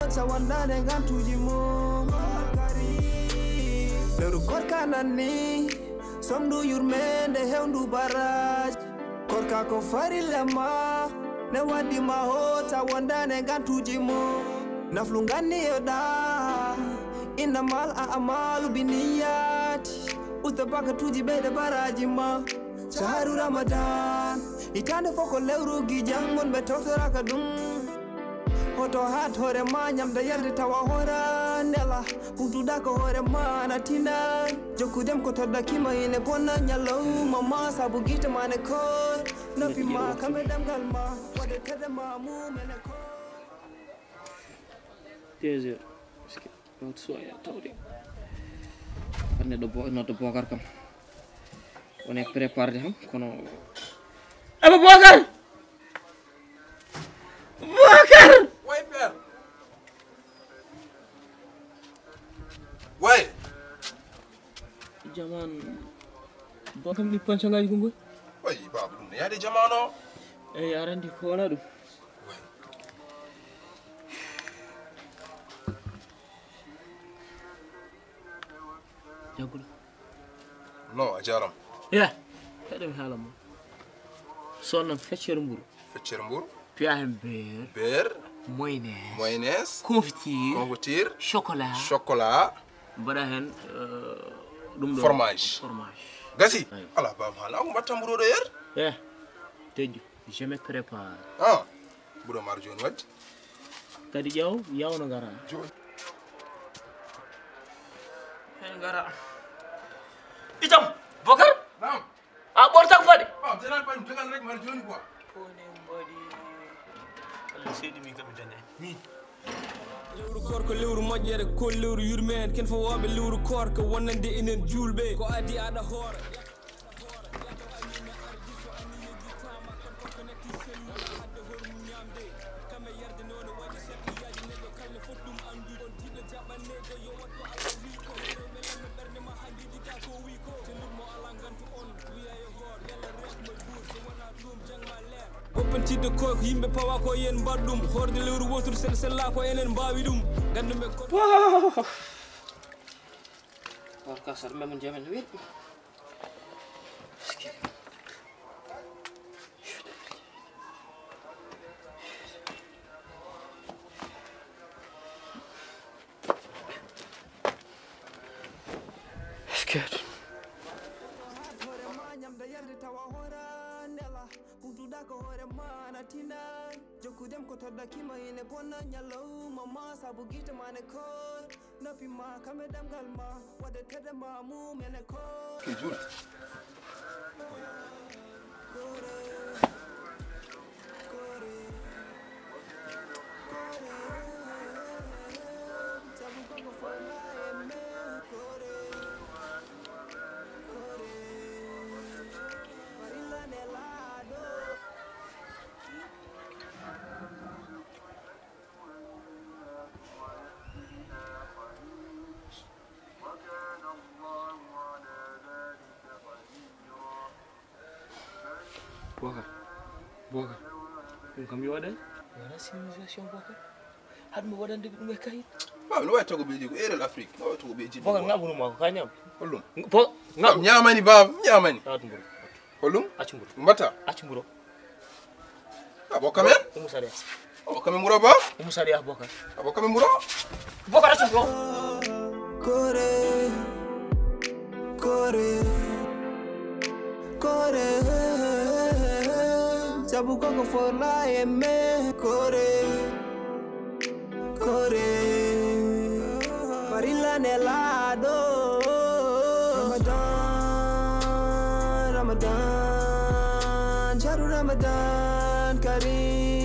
Sawanda dengan tujimu Leru korka nani Somdu yurmende heundu baraj Korka ko fari lema Ne wadi maho Sawanda dengan tujimu Naflungani yoda Innamal a'malu biniyati Ustabaka tuji beda barajima Shaharu Ramadan Itande foko leuru gijangon betoktora kadum Hoto hat hore ma nyamda yalde tawa hora nela Puntuda ko hore ma natina Jokudem ko todda kima ine ponna nyalo Mama sabu gita mane kor Nopi ma kame damgal ma Wade tede ma mu mene kor Deze Wat so ya tawri Ane do bo no do bokar kam On est préparé ham kono Aba Bokar Bokar Ouais, père. Ouais. Jaman Bokam ni panchangaji kungo Ouais, babu, il y a des jamano. arandi ko wala dum Ouais. jagul Non, ajaram. ya kadam halamo sonnam feccer mburu Fetchermbour, piahem beer beurre, mayonnaise mayonnaise, confiture confiture, chocolat chocolat, bada hen dum fromage. Gassi. Ouais. Ala bam hala, on batta mburo d'ailleurs. teju je me prépare Ah. Mburo mar joni wad. kadi jaw yawno ngara Joni. hen ngara itam Bokar Naam. a bortak fadi Bam, zenan pa tegal rek mar joni quoi. kone mbadi Allah seydi mi kam dane ni Lewru korko lewru moƴƴere ko lewru yurmeen ken fo woɓe lewru korko wonande enen julɓe ko adi aɗa hoora Oppentide ko yimɓe pawa ko yen mbaɗɗum horde lewru wotoru sel sella ko enen mbawi ɗum gandume ko war kasar memang jaman wir scared ko hore ma natina jokudem ko todda kima ine ponna nyalo mama sabu gita mane kor nopi ma kame damgal ma wade tede ma mu mene kor Ki juri. Bokar ɗum kam yo waɗay wona civilisation Bokar haɗum waɗande ɗum e kayit Bam, no way togo beji ko erel Afrique. No way togo beji. Bokar ngaɓunuma ko ka ñam Hollum. ngam Nyamani bab, nyamani. tawatu mburo Hollum. accu mburo Mbata. accu mburo Abo kamen? umu saɗa Abo kamen muro ba? umu saɗa Bokar Abo kamen muro? Bokar accu mburo kore sabu koko fola eme kore farilla nelado Ramadan sharu Ramadan karim